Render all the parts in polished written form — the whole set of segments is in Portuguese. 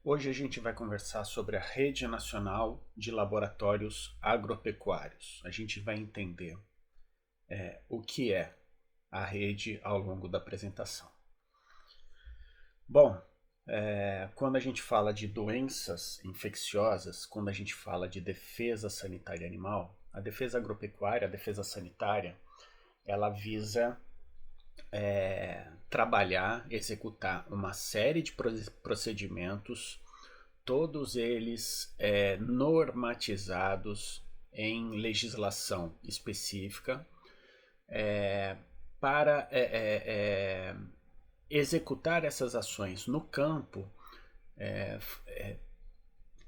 Hoje a gente vai conversar sobre a Rede Nacional de Laboratórios Agropecuários. A gente vai entender o que é a rede ao longo da apresentação. Bom, quando a gente fala de doenças infecciosas, quando a gente fala de defesa sanitária animal, a defesa agropecuária, a defesa sanitária, ela visa trabalhar, executar uma série de procedimentos, todos eles normatizados em legislação específica, para executar essas ações no campo,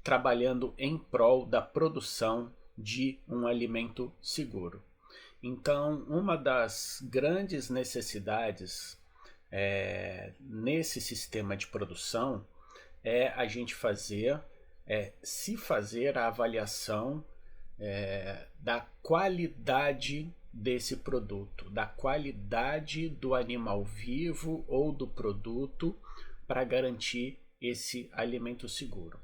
trabalhando em prol da produção de um alimento seguro. Então, uma das grandes necessidades nesse sistema de produção é a gente fazer a avaliação da qualidade desse produto, da qualidade do animal vivo ou do produto para garantir esse alimento seguro.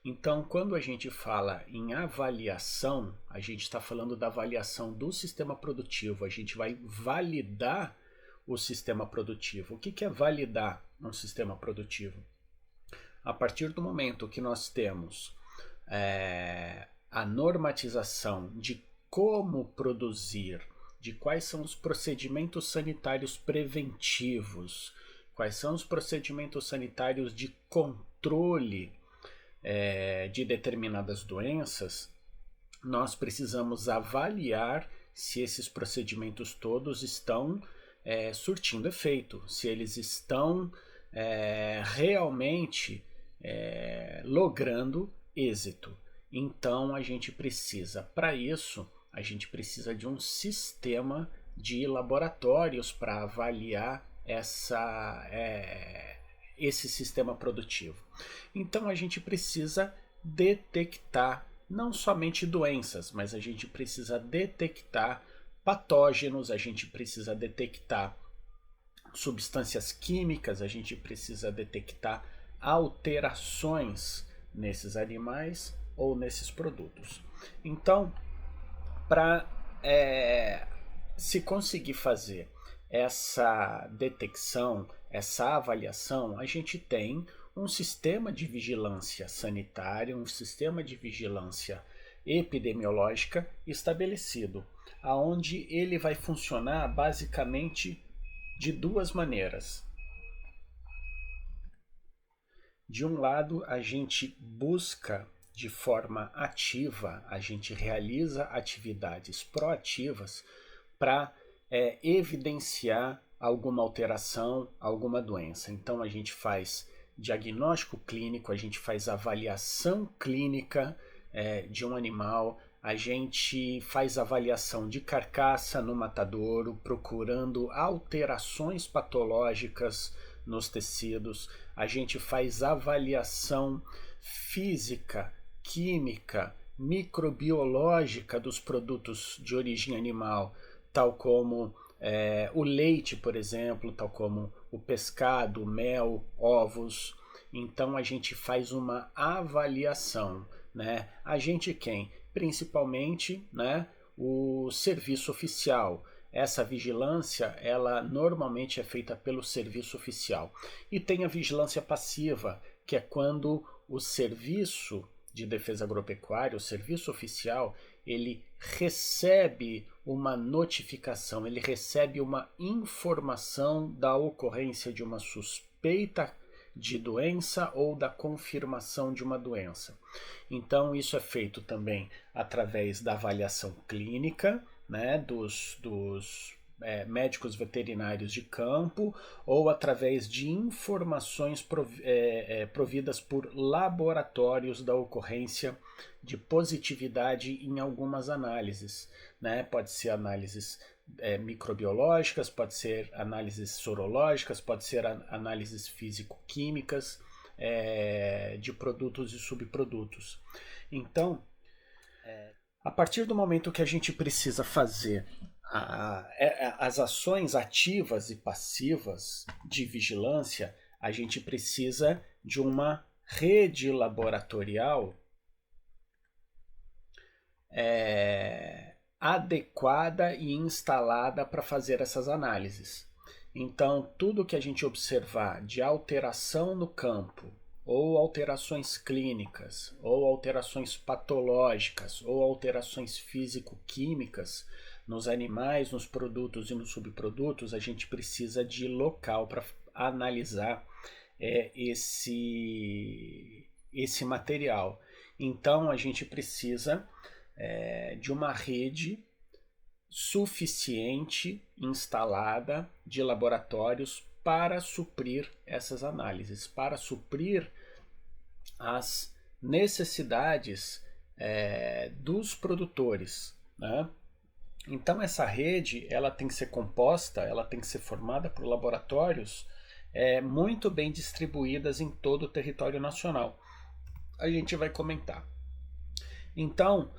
Então, quando a gente fala em avaliação, a gente está falando da avaliação do sistema produtivo. A gente vai validar o sistema produtivo. O que é validar um sistema produtivo? A partir do momento que nós temos a normatização de como produzir, de quais são os procedimentos sanitários preventivos, quais são os procedimentos sanitários de controle de determinadas doenças, nós precisamos avaliar se esses procedimentos todos estão surtindo efeito, se eles estão realmente logrando êxito. Então a gente precisa, para isso, a gente precisa de um sistema de laboratórios para avaliar esse sistema produtivo. Então a gente precisa detectar não somente doenças, mas a gente precisa detectar patógenos, a gente precisa detectar substâncias químicas, a gente precisa detectar alterações nesses animais ou nesses produtos. Então, para se conseguir fazer essa detecção, essa avaliação, a gente tem um sistema de vigilância sanitária, um sistema de vigilância epidemiológica estabelecido, aonde ele vai funcionar basicamente de duas maneiras. De um lado, a gente busca de forma ativa, a gente realiza atividades proativas para evidenciar alguma alteração, alguma doença. Então a gente faz diagnóstico clínico, a gente faz avaliação clínica de um animal, a gente faz avaliação de carcaça no matadouro, procurando alterações patológicas nos tecidos, a gente faz avaliação física, química, microbiológica dos produtos de origem animal, tal como o leite, por exemplo, tal como o pescado, mel, ovos. Então a gente faz uma avaliação, né? A gente quem? Principalmente, né, o serviço oficial. Essa vigilância, ela normalmente é feita pelo serviço oficial. E tem a vigilância passiva, que é quando o serviço de defesa agropecuária, o serviço oficial, ele recebe uma notificação, ele recebe uma informação da ocorrência de uma suspeita de doença ou da confirmação de uma doença. Então isso é feito também através da avaliação clínica, né, dos médicos veterinários de campo, ou através de informações providas por laboratórios da ocorrência de positividade em algumas análises, né? Pode ser análises microbiológicas, pode ser análises sorológicas, pode ser análises físico-químicas de produtos e subprodutos. Então, a partir do momento que a gente precisa fazer as ações ativas e passivas de vigilância, a gente precisa de uma rede laboratorial adequada e instalada para fazer essas análises. Então, tudo que a gente observar de alteração no campo, ou alterações clínicas, ou alterações patológicas, ou alterações físico-químicas nos animais, nos produtos e nos subprodutos, a gente precisa de local para analisar esse material. Então, a gente precisa de uma rede suficiente instalada de laboratórios para suprir essas análises, para suprir as necessidades dos produtores, né? Então essa rede ela tem que ser composta, ela tem que ser formada por laboratórios muito bem distribuídas em todo o território nacional. A gente vai comentar. Então,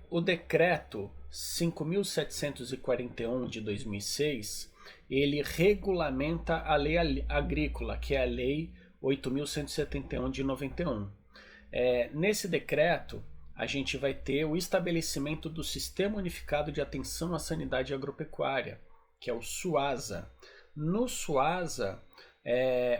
o decreto 5.741 de 2006, ele regulamenta a lei agrícola, que é a lei 8.171 de 91. Nesse decreto, a gente vai ter o estabelecimento do Sistema Unificado de Atenção à Sanidade Agropecuária, que é o SUASA. No SUASA,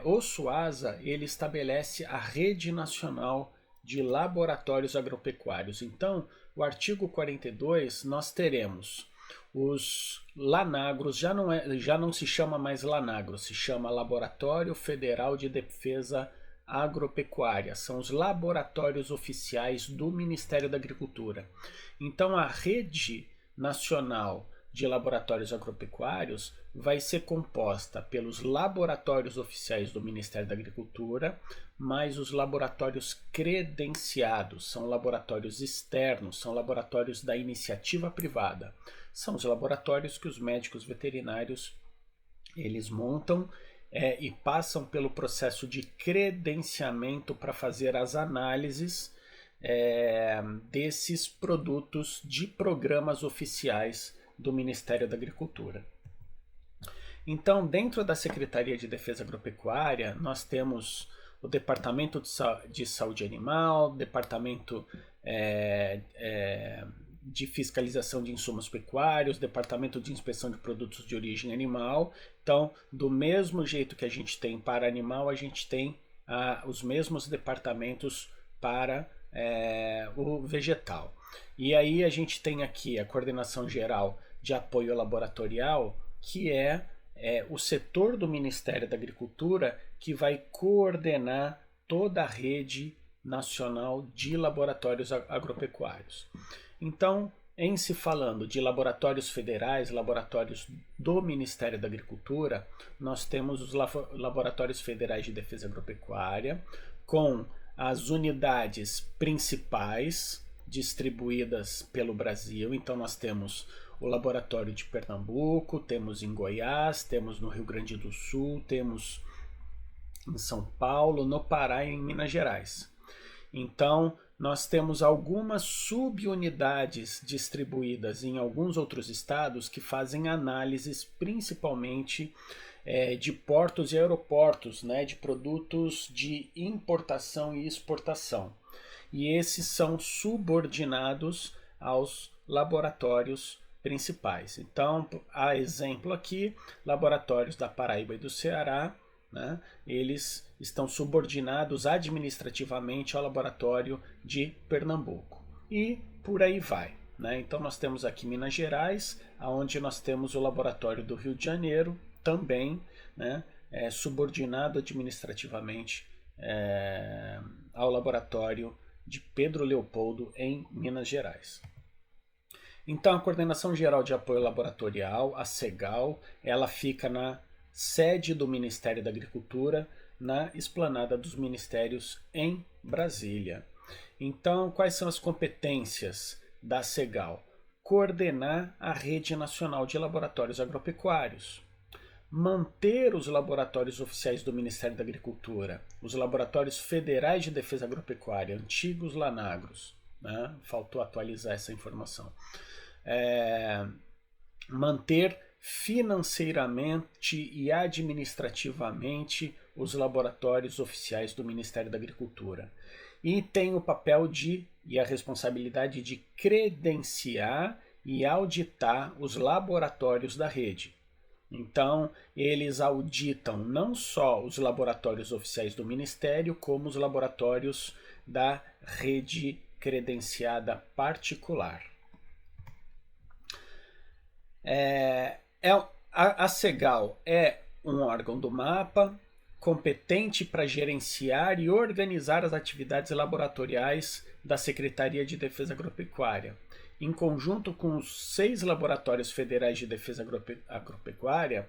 o SUASA ele estabelece a Rede Nacional de Laboratórios Agropecuários. Então, o artigo 42, nós teremos os LANAGROS, já não se chama mais LANAGRO, se chama Laboratório Federal de Defesa Agropecuária. São os laboratórios oficiais do Ministério da Agricultura. Então, a Rede Nacional de Laboratórios Agropecuários vai ser composta pelos laboratórios oficiais do Ministério da Agricultura, mais os laboratórios credenciados, são laboratórios externos, são laboratórios da iniciativa privada. São os laboratórios que os médicos veterinários eles montam e passam pelo processo de credenciamento para fazer as análises desses produtos de programas oficiais do Ministério da Agricultura. Então, dentro da Secretaria de Defesa Agropecuária, nós temos o Departamento de Saúde Animal, Departamento de Fiscalização de Insumos Pecuários, Departamento de Inspeção de Produtos de Origem Animal. Então, do mesmo jeito que a gente tem para animal, a gente tem os mesmos departamentos para o vegetal. E aí a gente tem aqui a Coordenação Geral de Apoio Laboratorial, que é o setor do Ministério da Agricultura que vai coordenar toda a rede nacional de laboratórios agropecuários. Então, em se falando de laboratórios federais, laboratórios do Ministério da Agricultura, nós temos os laboratórios federais de defesa agropecuária, com as unidades principais distribuídas pelo Brasil. Então nós temos o laboratório de Pernambuco, temos em Goiás, temos no Rio Grande do Sul, temos em São Paulo, no Pará e em Minas Gerais. Então nós temos algumas subunidades distribuídas em alguns outros estados que fazem análises principalmente de portos e aeroportos, né, de produtos de importação e exportação. E esses são subordinados aos laboratórios principais. Então, a exemplo aqui, laboratórios da Paraíba e do Ceará, né, eles estão subordinados administrativamente ao laboratório de Pernambuco. E por aí vai. Né? Então, nós temos aqui Minas Gerais, onde nós temos o laboratório do Rio de Janeiro, também, né, subordinado administrativamente ao laboratório de Pedro Leopoldo, em Minas Gerais. Então, a Coordenação Geral de Apoio Laboratorial, a CEGAL, ela fica na sede do Ministério da Agricultura, na Esplanada dos Ministérios, em Brasília. Então, quais são as competências da CEGAL? Coordenar a Rede Nacional de Laboratórios Agropecuários, manter os laboratórios oficiais do Ministério da Agricultura, os laboratórios federais de defesa agropecuária, antigos LANAGROS, né? Faltou atualizar essa informação. Manter financeiramente e administrativamente os laboratórios oficiais do Ministério da Agricultura. E tem o papel e a responsabilidade de credenciar e auditar os laboratórios da rede. Então, eles auditam não só os laboratórios oficiais do Ministério, como os laboratórios da rede credenciada particular. A CEGAL é um órgão do MAPA, competente para gerenciar e organizar as atividades laboratoriais da Secretaria de Defesa Agropecuária. Em conjunto com os 6 laboratórios federais de defesa agropecuária,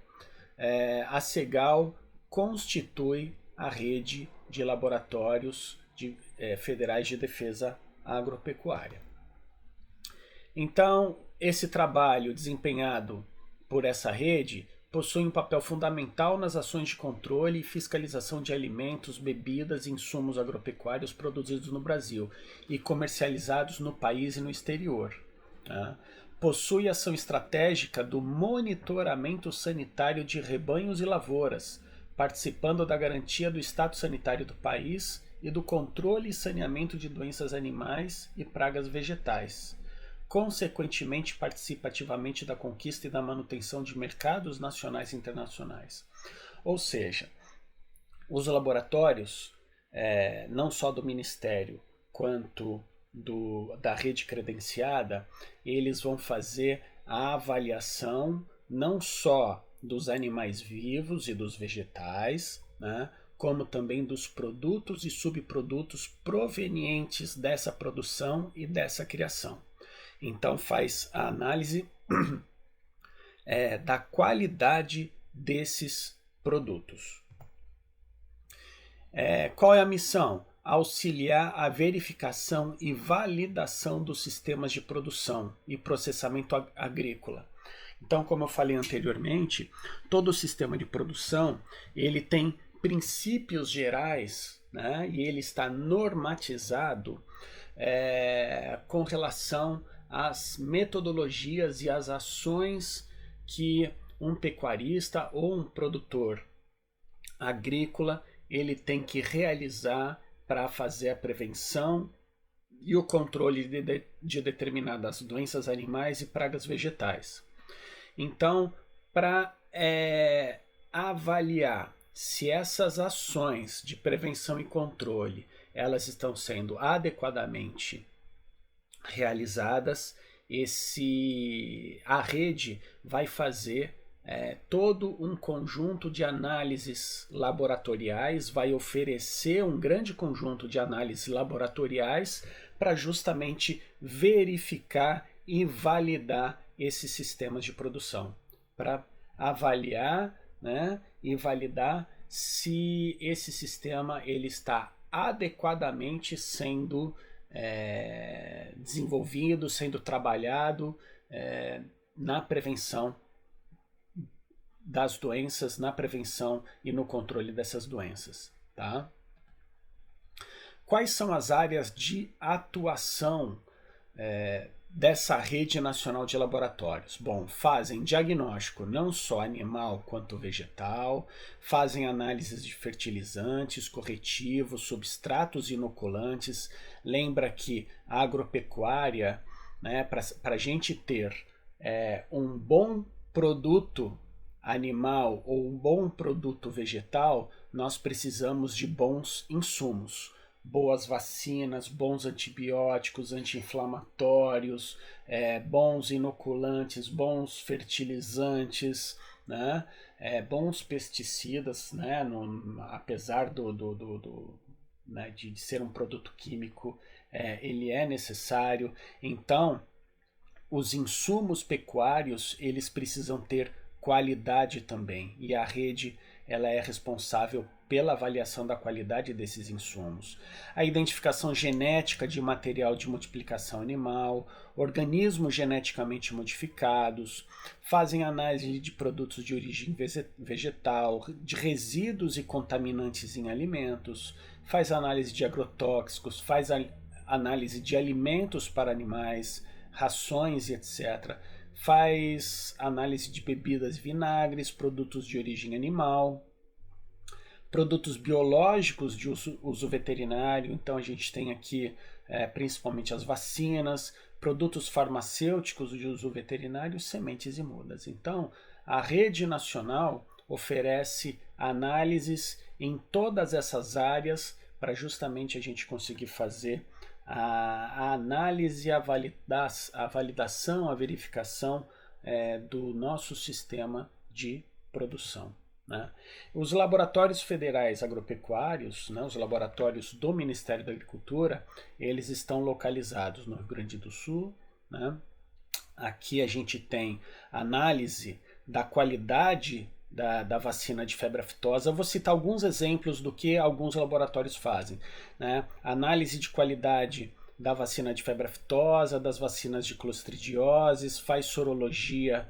a CEGAL constitui a rede de laboratórios federais de defesa agropecuária. Então, esse trabalho desempenhado por essa rede possui um papel fundamental nas ações de controle e fiscalização de alimentos, bebidas e insumos agropecuários produzidos no Brasil e comercializados no país e no exterior. Tá? Possui ação estratégica do monitoramento sanitário de rebanhos e lavouras, participando da garantia do estado sanitário do país e do controle e saneamento de doenças animais e pragas vegetais. Consequentemente, participa ativamente da conquista e da manutenção de mercados nacionais e internacionais. Ou seja, os laboratórios, não só do Ministério, quanto da rede credenciada, eles vão fazer a avaliação não só dos animais vivos e dos vegetais, né, como também dos produtos e subprodutos provenientes dessa produção e dessa criação. Então faz a análise da qualidade desses produtos. Qual é a missão? Auxiliar a verificação e validação dos sistemas de produção e processamento agrícola. Então, como eu falei anteriormente, todo o sistema de produção ele tem princípios gerais, né, e ele está normatizado com relação às metodologias e às ações que um pecuarista ou um produtor agrícola ele tem que realizar para fazer a prevenção e o controle de determinadas doenças animais e pragas vegetais. Então, para avaliar se essas ações de prevenção e controle elas estão sendo adequadamente realizadas, a rede vai fazer todo um conjunto de análises laboratoriais, vai oferecer um grande conjunto de análises laboratoriais para justamente verificar e validar esses sistemas de produção, para avaliar, né, e validar se esse sistema ele está adequadamente sendo desenvolvido, sendo trabalhado na prevenção das doenças, na prevenção e no controle dessas doenças. Tá? Quais são as áreas de atuação dessa rede nacional de laboratórios? Bom, fazem diagnóstico não só animal quanto vegetal, fazem análises de fertilizantes, corretivos, substratos inoculantes. Lembra que a agropecuária, né, para a gente ter um bom produto animal ou um bom produto vegetal, nós precisamos de bons insumos. Boas vacinas, bons antibióticos, anti-inflamatórios, bons inoculantes, bons fertilizantes, né? Bons pesticidas, né? Apesar né, de ser um produto químico, ele é necessário. Então, os insumos pecuários eles precisam ter qualidade também, e a rede ela é responsável pela avaliação da qualidade desses insumos. A identificação genética de material de multiplicação animal, organismos geneticamente modificados, fazem análise de produtos de origem vegetal, de resíduos e contaminantes em alimentos, faz análise de agrotóxicos, faz análise de alimentos para animais, rações e etc., faz análise de bebidas e vinagres, produtos de origem animal, produtos biológicos de uso veterinário, então a gente tem aqui principalmente as vacinas, produtos farmacêuticos de uso veterinário, sementes e mudas. Então, a rede nacional oferece análises em todas essas áreas para justamente a gente conseguir fazer a análise, a validação, a verificação do nosso sistema de produção. Né? Os laboratórios federais agropecuários, né, os laboratórios do Ministério da Agricultura, eles estão localizados no Rio Grande do Sul. Né? Aqui a gente tem análise da qualidade da vacina de febre aftosa. Eu vou citar alguns exemplos do que alguns laboratórios fazem. Né? Análise de qualidade da vacina de febre aftosa, das vacinas de clostridiose, faz sorologia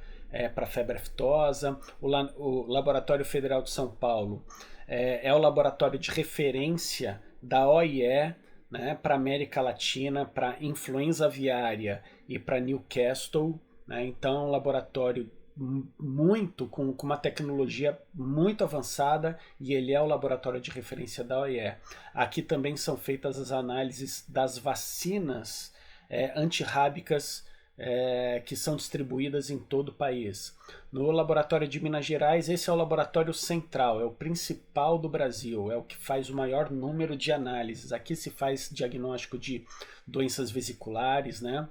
para febre aftosa. O Laboratório Federal de São Paulo é o laboratório de referência da OIE, né, para América Latina, para influenza aviária e para Newcastle. Né? Então, um laboratório com uma tecnologia muito avançada, e ele é o laboratório de referência da OIE. Aqui também são feitas as análises das vacinas antirrábicas que são distribuídas em todo o país. No laboratório de Minas Gerais, esse é o laboratório central, é o principal do Brasil, é o que faz o maior número de análises. Aqui se faz diagnóstico de doenças vesiculares, né?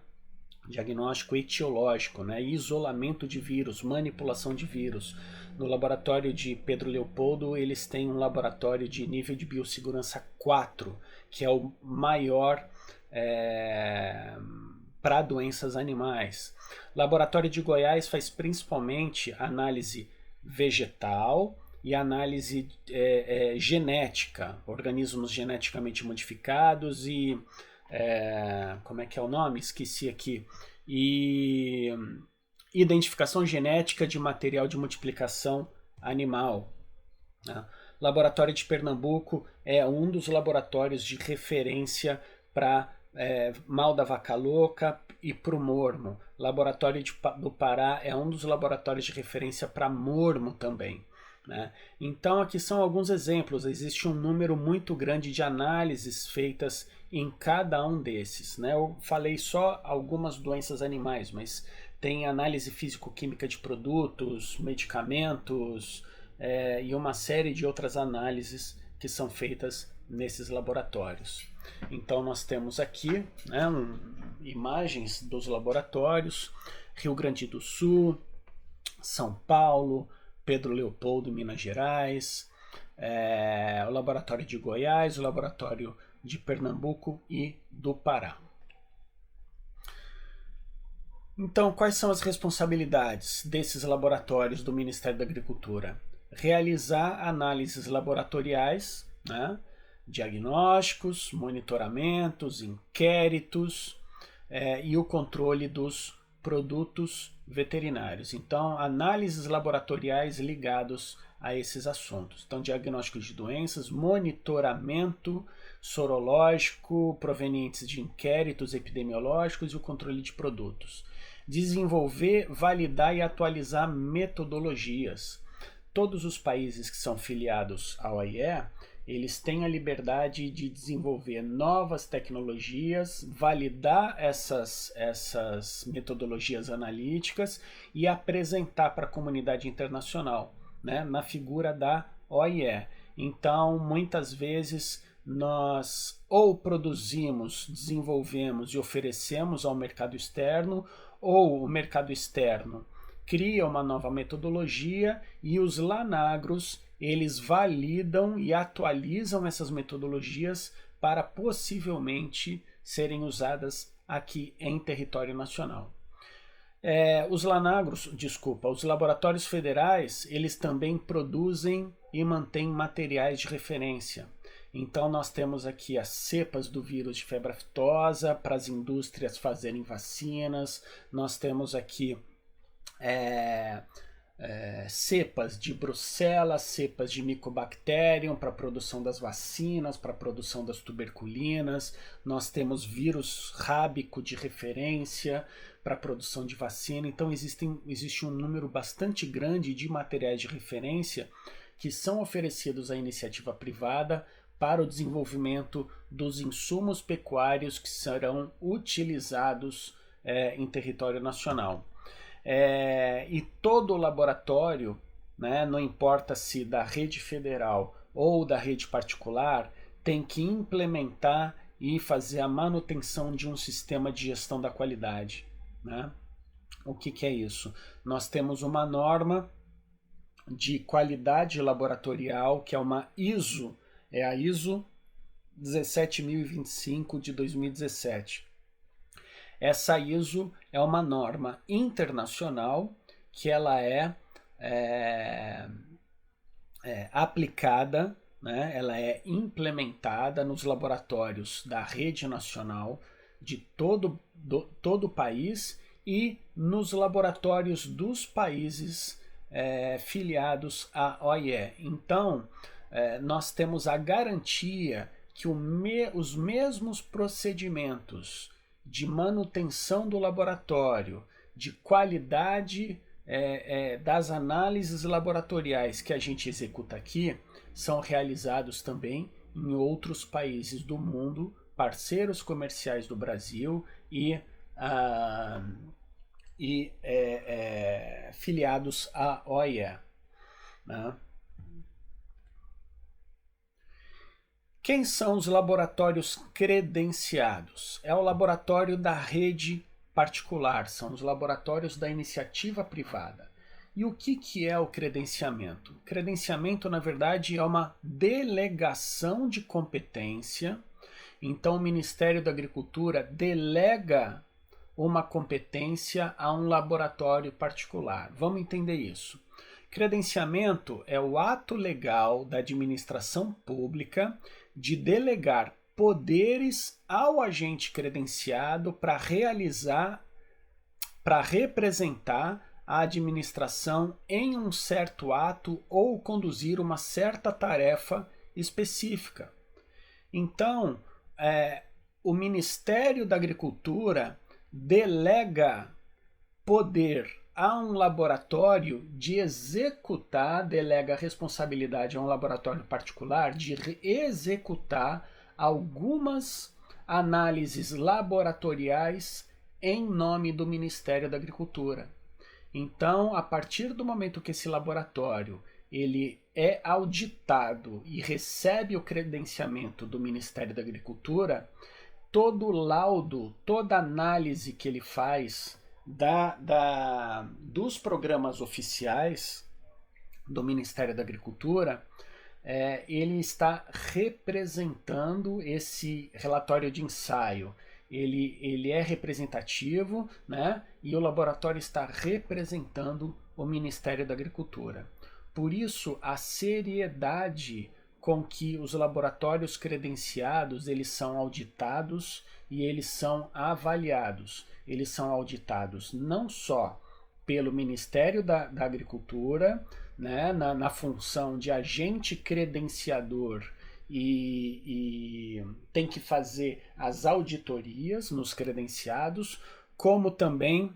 Diagnóstico etiológico, né? Isolamento de vírus, manipulação de vírus. No laboratório de Pedro Leopoldo, eles têm um laboratório de nível de biossegurança 4, que é o maior para doenças animais. Laboratório de Goiás faz principalmente análise vegetal e análise genética, organismos geneticamente modificados e como é que é o nome? Esqueci aqui. E identificação genética de material de multiplicação animal. Né? Laboratório de Pernambuco é um dos laboratórios de referência para mal da vaca louca e para o mormo. Laboratório do Pará é um dos laboratórios de referência para mormo também. Né? Então aqui são alguns exemplos, existe um número muito grande de análises feitas em cada um desses. Né? Eu falei só algumas doenças animais, mas tem análise físico-química de produtos, medicamentos e uma série de outras análises que são feitas nesses laboratórios. Então nós temos aqui, né, imagens dos laboratórios: Rio Grande do Sul, São Paulo, Pedro Leopoldo, Minas Gerais, o laboratório de Goiás, o laboratório de Pernambuco e do Pará. Então, quais são as responsabilidades desses laboratórios do Ministério da Agricultura? Realizar análises laboratoriais, né, diagnósticos, monitoramentos, inquéritos e o controle dos produtos veterinários. Então, análises laboratoriais ligados a esses assuntos. Então, diagnósticos de doenças, monitoramento sorológico provenientes de inquéritos epidemiológicos e o controle de produtos. Desenvolver, validar e atualizar metodologias. Todos os países que são filiados à OIE, eles têm a liberdade de desenvolver novas tecnologias, validar essas metodologias analíticas e apresentar para a comunidade internacional, né, na figura da OIE. Então, muitas vezes, nós ou produzimos, desenvolvemos e oferecemos ao mercado externo, ou o mercado externo cria uma nova metodologia e os Lanagros eles validam e atualizam essas metodologias para possivelmente serem usadas aqui em território nacional. Os laboratórios federais, eles também produzem e mantêm materiais de referência. Então nós temos aqui as cepas do vírus de febre aftosa para as indústrias fazerem vacinas, nós temos aqui cepas de brucela, cepas de Mycobacterium para a produção das vacinas, para a produção das tuberculinas, nós temos vírus rábico de referência para a produção de vacina. Então existe um número bastante grande de materiais de referência que são oferecidos à iniciativa privada para o desenvolvimento dos insumos pecuários que serão utilizados em território nacional. E todo laboratório, né, não importa se da rede federal ou da rede particular, tem que implementar e fazer a manutenção de um sistema de gestão da qualidade, né? O que é isso? Nós temos uma norma de qualidade laboratorial, que é uma ISO, é a ISO 17025 de 2017. Essa ISO é uma norma internacional que ela é aplicada, né? Ela é implementada nos laboratórios da rede nacional de todo o país e nos laboratórios dos países filiados à OIE. Então, nós temos a garantia que os mesmos procedimentos de manutenção do laboratório, de qualidade das análises laboratoriais que a gente executa aqui, são realizados também em outros países do mundo, parceiros comerciais do Brasil e filiados à OIE. Né? Quem são os laboratórios credenciados? É o laboratório da rede particular, são os laboratórios da iniciativa privada. E o que é o credenciamento? Credenciamento, na verdade, é uma delegação de competência. Então, o Ministério da Agricultura delega uma competência a um laboratório particular. Vamos entender isso. Credenciamento é o ato legal da administração pública de delegar poderes ao agente credenciado para representar a administração em um certo ato ou conduzir uma certa tarefa específica. Então, o Ministério da Agricultura delega poder a um laboratório de executar, delega a responsabilidade a um laboratório particular de executar algumas análises laboratoriais em nome do Ministério da Agricultura. Então, a partir do momento que esse laboratório ele é auditado e recebe o credenciamento do Ministério da Agricultura, todo laudo, toda análise que ele faz dos programas oficiais do Ministério da Agricultura, ele está representando esse relatório de ensaio. Ele é representativo, né? E o laboratório está representando o Ministério da Agricultura. Por isso, a seriedade com que os laboratórios credenciados eles são auditados e eles são avaliados. Eles são auditados não só pelo Ministério da Agricultura, né, na função de agente credenciador e tem que fazer as auditorias nos credenciados, como também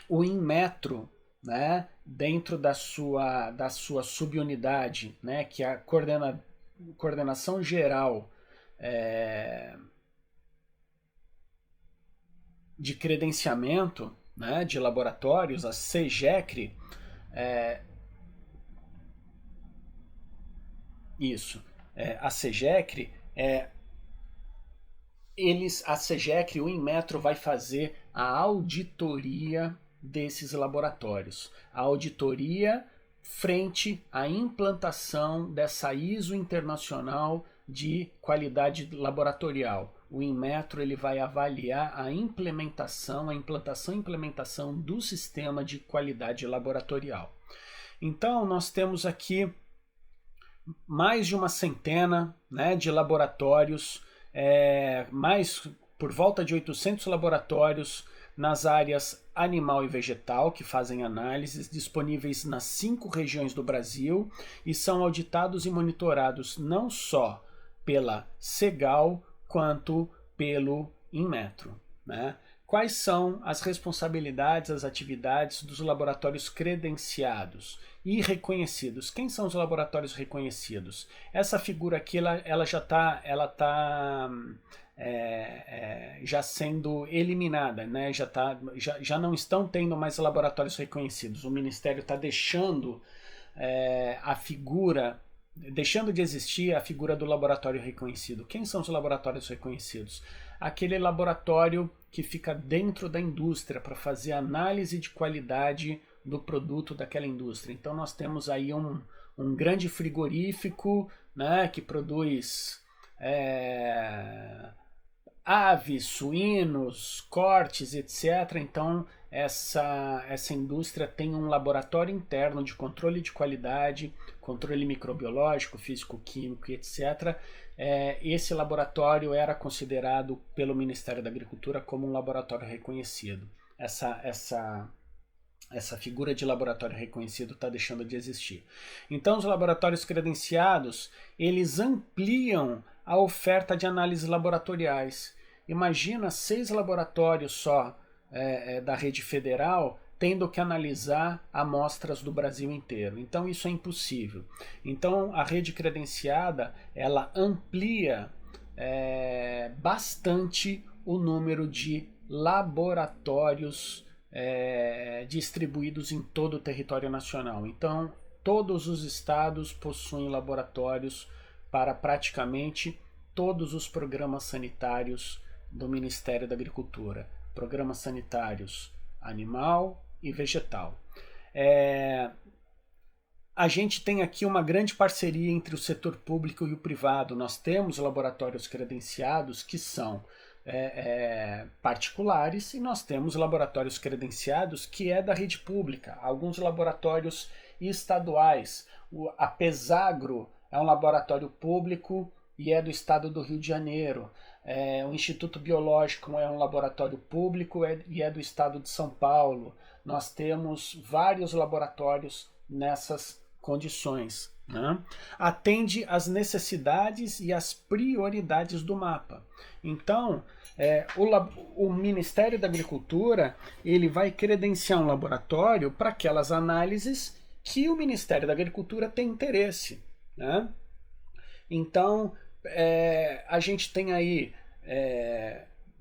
o Inmetro, né, dentro da sua subunidade, né, que é a coordenação geral de credenciamento, né, de laboratórios, a CEGECRE, a CEGECRE, a CEGECRE, o Inmetro vai fazer a auditoria desses laboratórios. A auditoria frente à implantação dessa ISO internacional de qualidade laboratorial. O Inmetro ele vai avaliar a implantação e implementação do sistema de qualidade laboratorial. Então, nós temos aqui mais de uma centena, né, de laboratórios, mais por volta de 800 laboratórios nas áreas animal e vegetal, que fazem análises, disponíveis nas 5 regiões do Brasil e são auditados e monitorados não só pela Cegal, quanto pelo Inmetro. Né? quais são as responsabilidades, as atividades dos laboratórios credenciados e reconhecidos. Quem são os laboratórios reconhecidos? Essa figura aqui ela já está já sendo eliminada, né? Já não estão tendo mais laboratórios reconhecidos. O Ministério está deixando a figura, deixando de existir a figura do laboratório reconhecido. Quem são os laboratórios reconhecidos? Aquele laboratório que fica dentro da indústria para fazer análise de qualidade do produto daquela indústria. Então nós temos aí um grande frigorífico, né, que produz aves, suínos, cortes, etc. Então essa indústria tem um laboratório interno de controle de qualidade, controle microbiológico, físico-químico, etc. Esse laboratório era considerado pelo Ministério da Agricultura como um laboratório reconhecido. Essa figura de laboratório reconhecido está deixando de existir. Então, os laboratórios credenciados, eles ampliam a oferta de análises laboratoriais. Imagina 6 laboratórios só da rede federal tendo que analisar amostras do Brasil inteiro. Então, isso é impossível. Então, a rede credenciada, ela amplia bastante o número de laboratórios distribuídos em todo o território nacional. Então, todos os estados possuem laboratórios para praticamente todos os programas sanitários do Ministério da Agricultura. Programas sanitários animal e vegetal. A gente tem aqui uma grande parceria entre o setor público e o privado. Nós temos laboratórios credenciados que são particulares e nós temos laboratórios credenciados que é da rede pública, alguns laboratórios estaduais. A Pesagro é um laboratório público e é do estado do Rio de Janeiro. O Instituto Biológico é um laboratório público e é do estado de São Paulo. Nós temos vários laboratórios nessas condições, né? Atende às necessidades e às prioridades do mapa. Então, o Ministério da Agricultura ele vai credenciar um laboratório para aquelas análises que o Ministério da Agricultura tem interesse, né? Então, a gente tem aí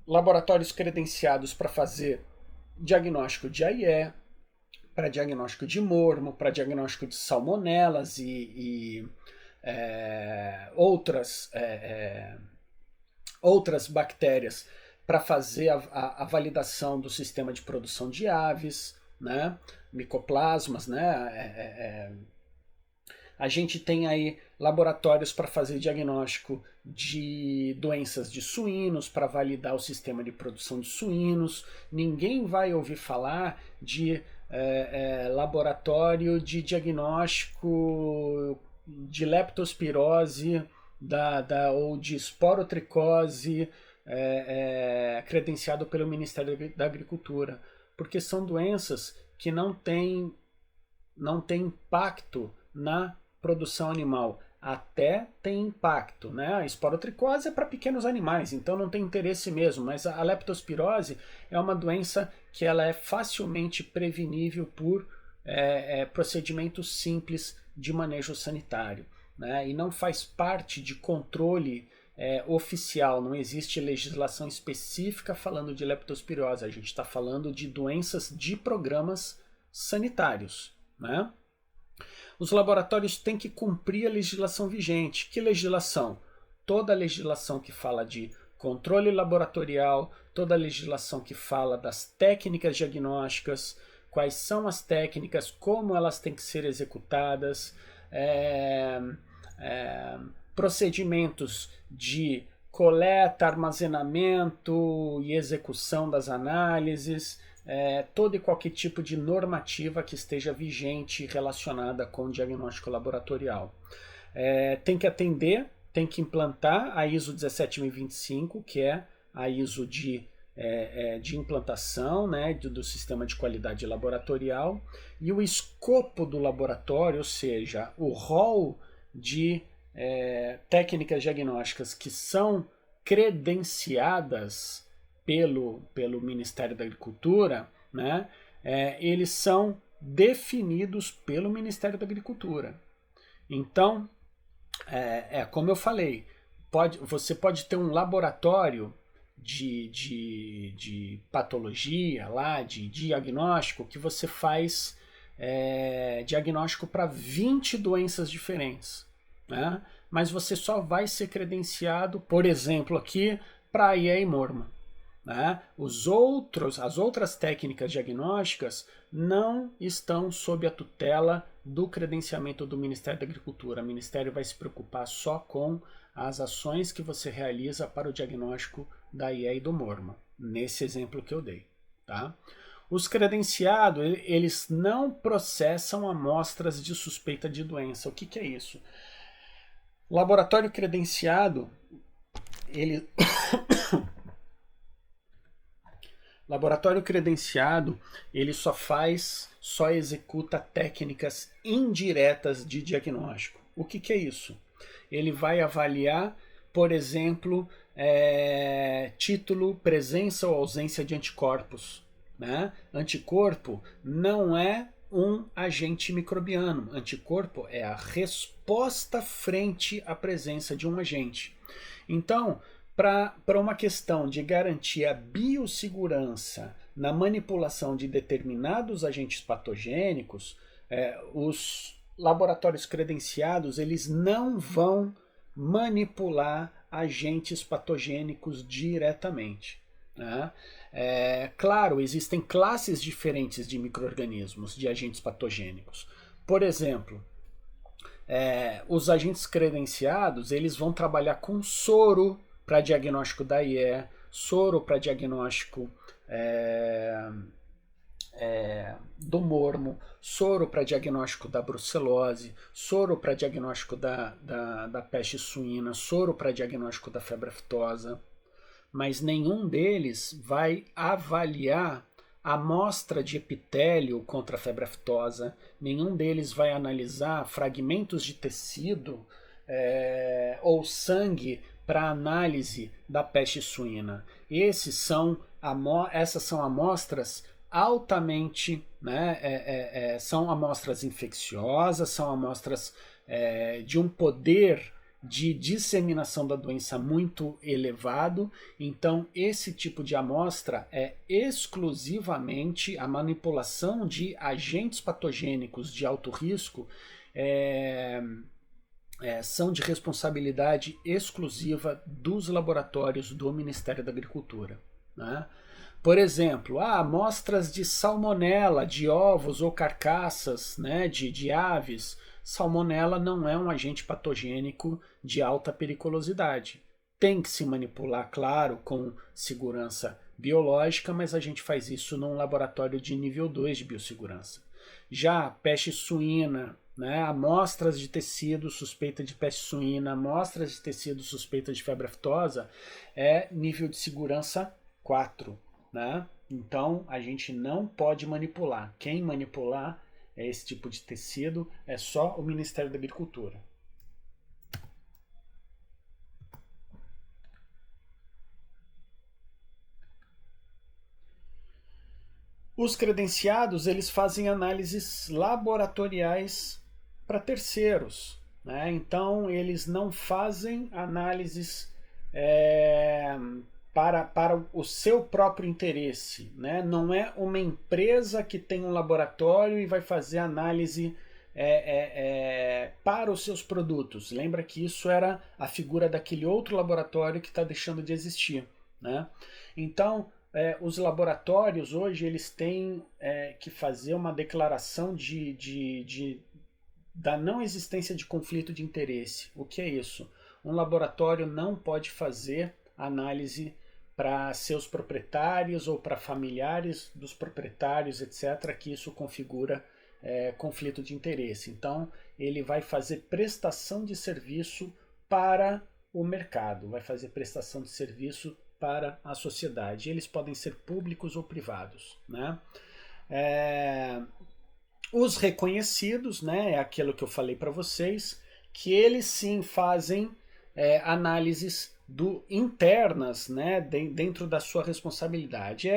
laboratórios credenciados para fazer diagnóstico de AIE, para diagnóstico de mormo, para diagnóstico de salmonelas e outras bactérias para fazer a validação do sistema de produção de aves, né? Micoplasmas, né? A gente tem aí laboratórios para fazer diagnóstico de doenças de suínos, para validar o sistema de produção de suínos. Ninguém vai ouvir falar de laboratório de diagnóstico de leptospirose ou de esporotricose credenciado pelo Ministério da Agricultura, porque são doenças que não têm impacto na produção animal. Até tem impacto, né? A esporotricose é para pequenos animais, então não tem interesse mesmo, mas a leptospirose é uma doença que ela é facilmente prevenível por procedimentos simples de manejo sanitário, né? E não faz parte de controle oficial, não existe legislação específica falando de leptospirose, a gente está falando de doenças de programas sanitários, né? Os laboratórios têm que cumprir a legislação vigente. Que legislação? Toda a legislação que fala de controle laboratorial, toda a legislação que fala das técnicas diagnósticas, quais são as técnicas, como elas têm que ser executadas, procedimentos de coleta, armazenamento e execução das análises, todo e qualquer tipo de normativa que esteja vigente relacionada com o diagnóstico laboratorial. Tem que atender, tem que implantar a ISO 17025, que é a ISO de implantação, né, do sistema de qualidade laboratorial, e o escopo do laboratório, ou seja, o rol de técnicas diagnósticas que são credenciadas pelo Ministério da Agricultura, né, eles são definidos pelo Ministério da Agricultura. Então, como eu falei, você pode ter um laboratório de patologia, lá, de diagnóstico, que você faz diagnóstico para 20 doenças diferentes, né? Mas você só vai ser credenciado, por exemplo, aqui para a IE e Morma, né? As outras técnicas diagnósticas não estão sob a tutela do credenciamento do Ministério da Agricultura. O Ministério vai se preocupar só com as ações que você realiza para o diagnóstico da IE e do Morma, nesse exemplo que eu dei, tá? Os credenciados, eles não processam amostras de suspeita de doença. O que é isso? Laboratório credenciado, ele... Laboratório credenciado, ele só executa técnicas indiretas de diagnóstico. O que é isso? Ele vai avaliar, por exemplo, título, presença ou ausência de anticorpos, né? Anticorpo não é um agente microbiano. Anticorpo é a resposta frente à presença de um agente. Então, para uma questão de garantir a biossegurança na manipulação de determinados agentes patogênicos, os laboratórios credenciados, eles não vão manipular agentes patogênicos diretamente, né? Claro, existem classes diferentes de micro-organismos, de agentes patogênicos. Por exemplo, os agentes credenciados, eles vão trabalhar com soro para diagnóstico da IE, soro para diagnóstico do mormo, soro para diagnóstico da brucelose, soro para diagnóstico da peste suína, soro para diagnóstico da febre aftosa, mas nenhum deles vai avaliar a amostra de epitélio contra a febre aftosa, nenhum deles vai analisar fragmentos de tecido ou sangue para análise da peste suína. Essas são amostras altamente, né, são amostras infecciosas, são amostras de um poder de disseminação da doença muito elevado. Então, esse tipo de amostra é exclusivamente a manipulação de agentes patogênicos de alto risco, são de responsabilidade exclusiva dos laboratórios do Ministério da Agricultura, né? Por exemplo, amostras de salmonela de ovos ou carcaças, né, de aves. Salmonela não é um agente patogênico de alta periculosidade. Tem que se manipular, claro, com segurança biológica, mas a gente faz isso num laboratório de nível 2 de biossegurança. Já peste suína, né, amostras de tecido suspeita de peste suína, amostras de tecido suspeita de febre aftosa, é nível de segurança 4. Né? Então a gente não pode manipular. Quem manipular esse tipo de tecido é só o Ministério da Agricultura. Os credenciados, eles fazem análises laboratoriais para terceiros, né? Então eles não fazem análises para o seu próprio interesse, né? Não é uma empresa que tem um laboratório e vai fazer análise para os seus produtos. Lembra que isso era a figura daquele outro laboratório que está deixando de existir, né? Então, os laboratórios hoje eles têm que fazer uma declaração da não existência de conflito de interesse. O que é isso? Um laboratório não pode fazer análise para seus proprietários ou para familiares dos proprietários, etc., que isso configura conflito de interesse. Então, ele vai fazer prestação de serviço para o mercado, vai fazer prestação de serviço para a sociedade. Eles podem ser públicos ou privados, né? Os reconhecidos, né, é aquilo que eu falei para vocês, que eles sim fazem análises internas, né, dentro da sua responsabilidade.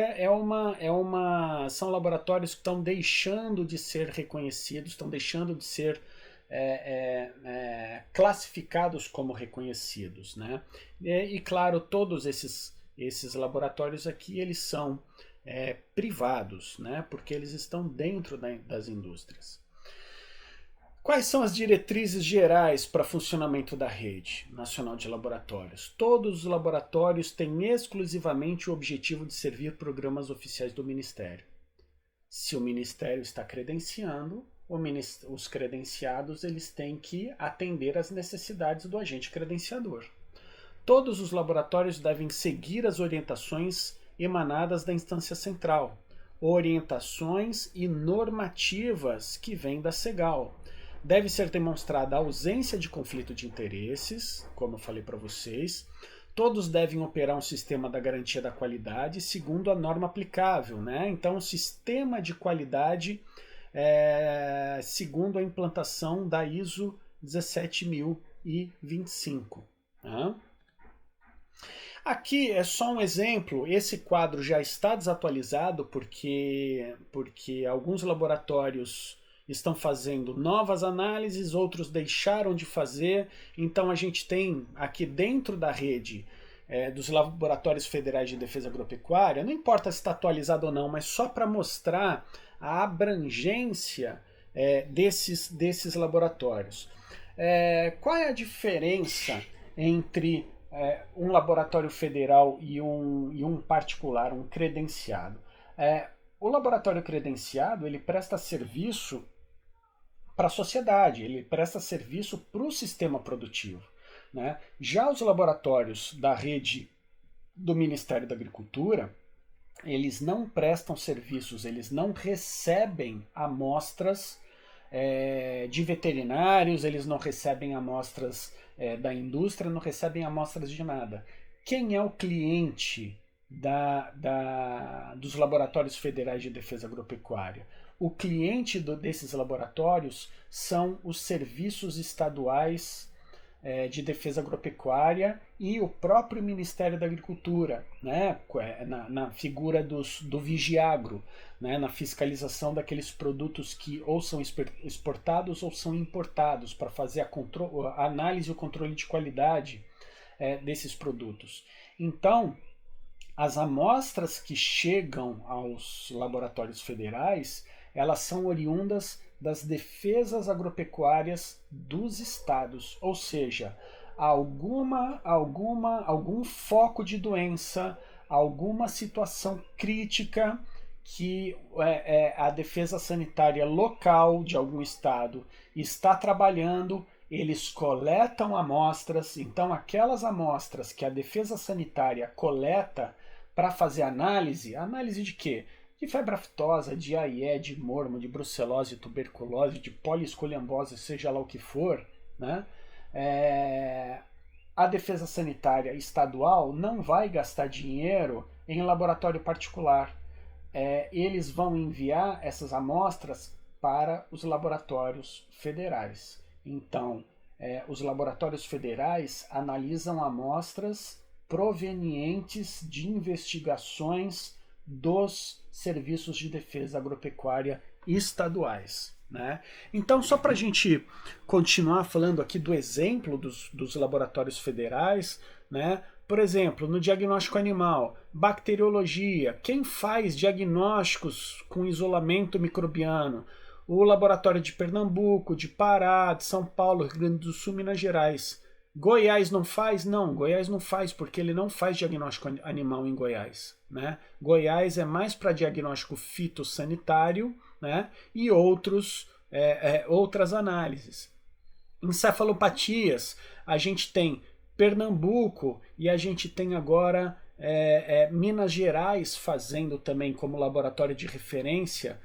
São laboratórios que estão deixando de ser reconhecidos, estão deixando de ser classificados como reconhecidos, né? E claro, todos esses laboratórios aqui, eles são privados, né? Porque eles estão dentro das indústrias. Quais são as diretrizes gerais para funcionamento da rede nacional de laboratórios? Todos os laboratórios têm exclusivamente o objetivo de servir programas oficiais do Ministério. Se o Ministério está credenciando, os credenciados eles têm que atender às necessidades do agente credenciador. Todos os laboratórios devem seguir as orientações emanadas da instância central, orientações e normativas que vêm da CEGAL. Deve ser demonstrada a ausência de conflito de interesses, como eu falei para vocês. Todos devem operar um sistema da garantia da qualidade segundo a norma aplicável, né? Então, o sistema de qualidade segundo a implantação da ISO 17025. Tá? Aqui é só um exemplo, esse quadro já está desatualizado porque alguns laboratórios estão fazendo novas análises, outros deixaram de fazer, então a gente tem aqui dentro da rede dos laboratórios federais de defesa agropecuária, não importa se está atualizado ou não, mas só para mostrar a abrangência desses laboratórios. Qual é a diferença entre um laboratório federal e um particular, um credenciado? O laboratório credenciado ele presta serviço para a sociedade, ele presta serviço para o sistema produtivo, né? Já os laboratórios da rede do Ministério da Agricultura, eles não prestam serviços, eles não recebem amostras de veterinários, eles não recebem amostras da indústria, não recebem amostras de nada. Quem é o cliente dos laboratórios federais de defesa agropecuária? O cliente desses laboratórios são os serviços estaduais de defesa agropecuária e o próprio Ministério da Agricultura, né, na figura do Vigiagro, né, na fiscalização daqueles produtos que ou são exportados ou são importados, para fazer a análise e o controle de qualidade desses produtos. Então, as amostras que chegam aos laboratórios federais, elas são oriundas das defesas agropecuárias dos estados, ou seja, algum foco de doença, alguma situação crítica que a defesa sanitária local de algum estado está trabalhando, eles coletam amostras, então aquelas amostras que a defesa sanitária coleta para fazer análise de quê? De febre aftosa, de AIE, de mormo, de brucelose, tuberculose, de poliescoliambose, seja lá o que for, né? A defesa sanitária estadual não vai gastar dinheiro em laboratório particular. Eles vão enviar essas amostras para os laboratórios federais. Então, os laboratórios federais analisam amostras provenientes de investigações dos serviços de defesa agropecuária estaduais, né? Então, só para a gente continuar falando aqui do exemplo dos laboratórios federais, né? Por exemplo, no diagnóstico animal, bacteriologia, quem faz diagnósticos com isolamento microbiano? O laboratório de Pernambuco, de Pará, de São Paulo, Rio Grande do Sul, Minas Gerais. Goiás não faz? Não, Goiás não faz, porque ele não faz diagnóstico animal em Goiás, né? Goiás é mais para diagnóstico fitossanitário, né? E outras análises. Encefalopatias, a gente tem Pernambuco e a gente tem agora Minas Gerais fazendo também como laboratório de referência.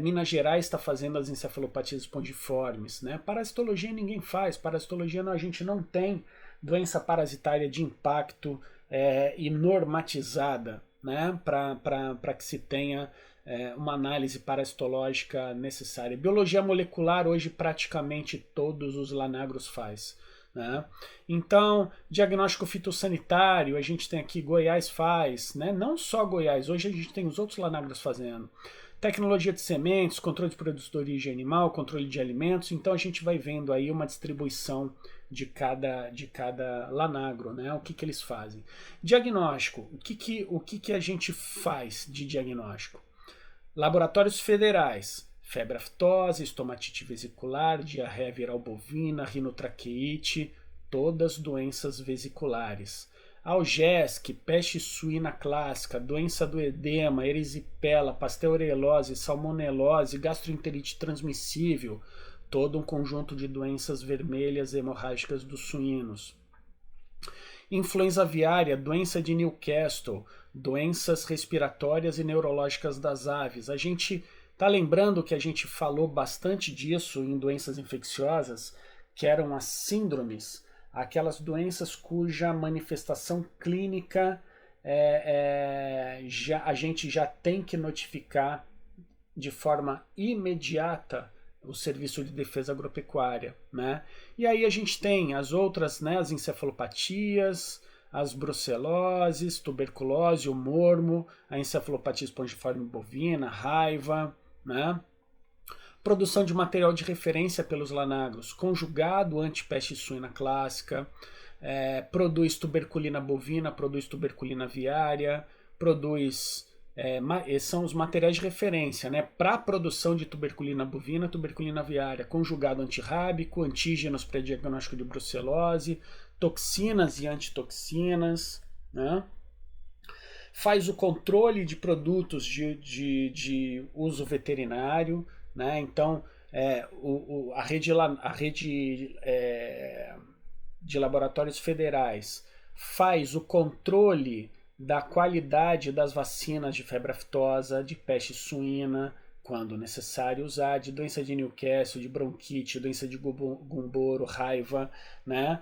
Minas Gerais está fazendo as encefalopatias espongiformes, né? Parasitologia ninguém faz, parasitologia a gente não tem doença parasitária de impacto e normatizada, né? Para que se tenha uma análise parasitológica necessária. Biologia molecular hoje praticamente todos os lanagros faz, né? Então, diagnóstico fitossanitário, a gente tem aqui, Goiás faz, né? Não só Goiás, hoje a gente tem os outros lanagros fazendo. Tecnologia de sementes, controle de produtos de origem animal, controle de alimentos, então a gente vai vendo aí uma distribuição de cada lanagro, né? O que eles fazem. Diagnóstico, o que a gente faz de diagnóstico? Laboratórios federais, febre aftosa, estomatite vesicular, diarreia viral bovina, rinotraqueite, todas doenças vesiculares. Algesc, peste suína clássica, doença do edema, erisipela, pasteurelose, salmonelose, gastroenterite transmissível, todo um conjunto de doenças vermelhas hemorrágicas dos suínos. Influenza aviária, doença de Newcastle, doenças respiratórias e neurológicas das aves. A gente está lembrando que a gente falou bastante disso em doenças infecciosas, que eram as síndromes, aquelas doenças cuja manifestação clínica a gente já tem que notificar de forma imediata o Serviço de Defesa Agropecuária, né? E aí a gente tem as outras, né, as encefalopatias, as bruceloses, tuberculose, o mormo, a encefalopatia espongiforme bovina, raiva, né? Produção de material de referência pelos lanagros, conjugado antipeste suína clássica, produz tuberculina bovina, produz tuberculina aviária, produz... esses são os materiais de referência, né? Para a produção de tuberculina bovina, tuberculina aviária, conjugado antirrábico, antígenos para diagnóstico de brucelose, toxinas e antitoxinas, né? Faz o controle de produtos de uso veterinário, né? Então, a rede de laboratórios federais faz o controle da qualidade das vacinas de febre aftosa, de peste suína, quando necessário usar, de doença de Newcastle, de bronquite, doença de Gumboro, raiva, né?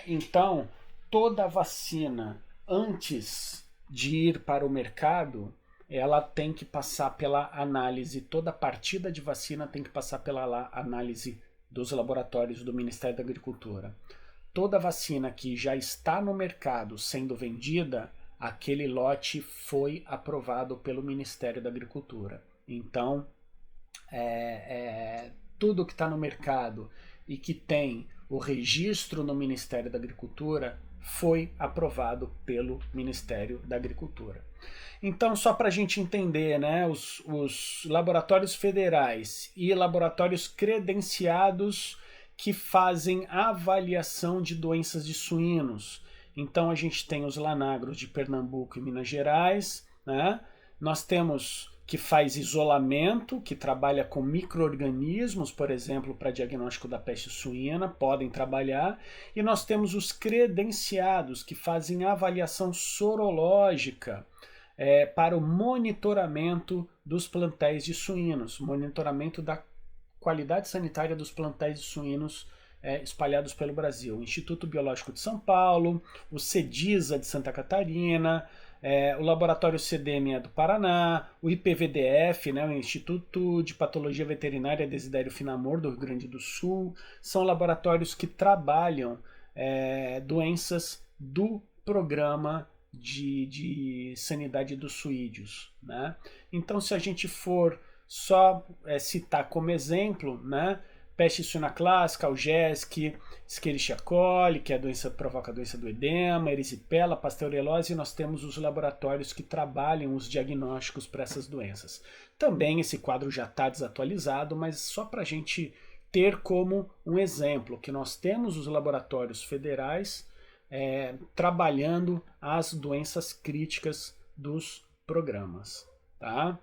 Então, toda vacina, antes de ir para o mercado, ela tem que passar pela análise, toda partida de vacina tem que passar pela análise dos laboratórios do Ministério da Agricultura. Toda vacina que já está no mercado sendo vendida, aquele lote foi aprovado pelo Ministério da Agricultura. Então, tudo que está no mercado e que tem o registro no Ministério da Agricultura foi aprovado pelo Ministério da Agricultura. Então, só para a gente entender, né, os laboratórios federais e laboratórios credenciados que fazem avaliação de doenças de suínos. Então a gente tem os lanagros de Pernambuco e Minas Gerais, né? Nós temos que faz isolamento, que trabalha com micro-organismos, por exemplo, para diagnóstico da peste suína, podem trabalhar. E nós temos os credenciados, que fazem avaliação sorológica para o monitoramento dos plantéis de suínos, monitoramento da qualidade sanitária dos plantéis de suínos espalhados pelo Brasil. O Instituto Biológico de São Paulo, o CEDISA de Santa Catarina, o Laboratório CDME do Paraná, o IPVDF, né, o Instituto de Patologia Veterinária Desidério Finamor do Rio Grande do Sul, são laboratórios que trabalham doenças do programa de sanidade dos suídeos, né? Então, se a gente for só citar como exemplo, né, peste suína clássica, Algesc, Escherichia coli, que é a doença, provoca a doença do edema, erisipela, pasteurelose, e nós temos os laboratórios que trabalham os diagnósticos para essas doenças. Também esse quadro já está desatualizado, mas só para a gente ter como um exemplo, que nós temos os laboratórios federais trabalhando as doenças críticas dos programas, tá?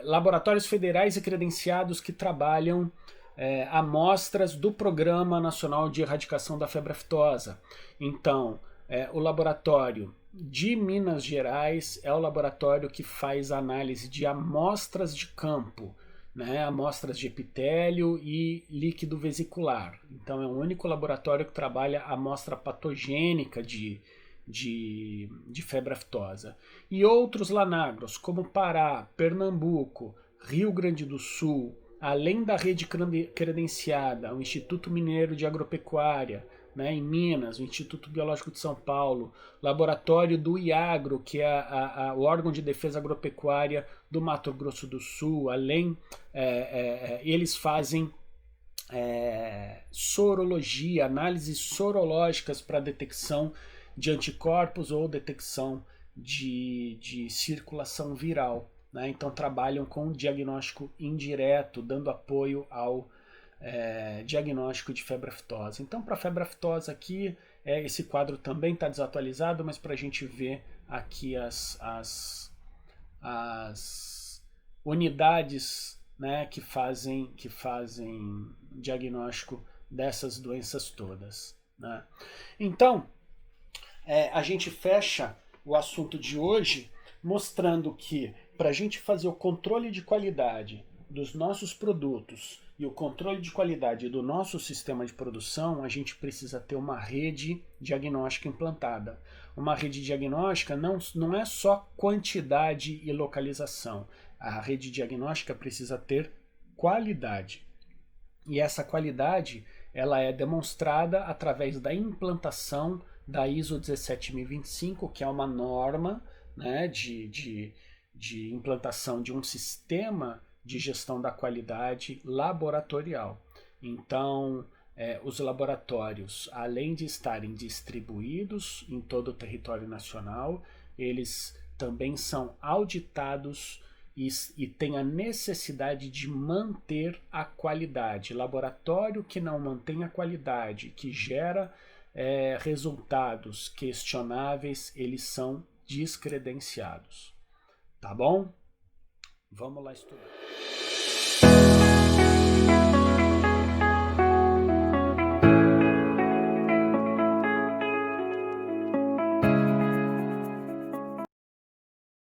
Laboratórios federais e credenciados que trabalham amostras do Programa Nacional de Erradicação da Febre Aftosa. Então, o laboratório de Minas Gerais é o laboratório que faz análise de amostras de campo, né, amostras de epitélio e líquido vesicular. Então, é o único laboratório que trabalha amostra patogênica de febre aftosa. E outros lanagros, como Pará, Pernambuco, Rio Grande do Sul, além da rede credenciada, o Instituto Mineiro de Agropecuária, né, em Minas, o Instituto Biológico de São Paulo, laboratório do IAGRO, que é o órgão de defesa agropecuária do Mato Grosso do Sul, além, eles fazem sorologia, análises sorológicas para detecção de anticorpos ou detecção de circulação viral. Né? Então trabalham com diagnóstico indireto, dando apoio ao diagnóstico de febre aftosa. Então, para febre aftosa aqui, esse quadro também está desatualizado, mas para a gente ver aqui as unidades, né, que fazem diagnóstico dessas doenças todas. Né? Então, a gente fecha o assunto de hoje mostrando que para a gente fazer o controle de qualidade dos nossos produtos e o controle de qualidade do nosso sistema de produção, a gente precisa ter uma rede diagnóstica implantada. Uma rede diagnóstica não é só quantidade e localização. A rede diagnóstica precisa ter qualidade. E essa qualidade ela é demonstrada através da implantação da ISO 17025, que é uma norma, né, de implantação de um sistema de gestão da qualidade laboratorial. Então, os laboratórios, além de estarem distribuídos em todo o território nacional, eles também são auditados e têm a necessidade de manter a qualidade. Laboratório que não mantém a qualidade, que gera resultados questionáveis, eles são descredenciados. Tá bom? Vamos lá estudar.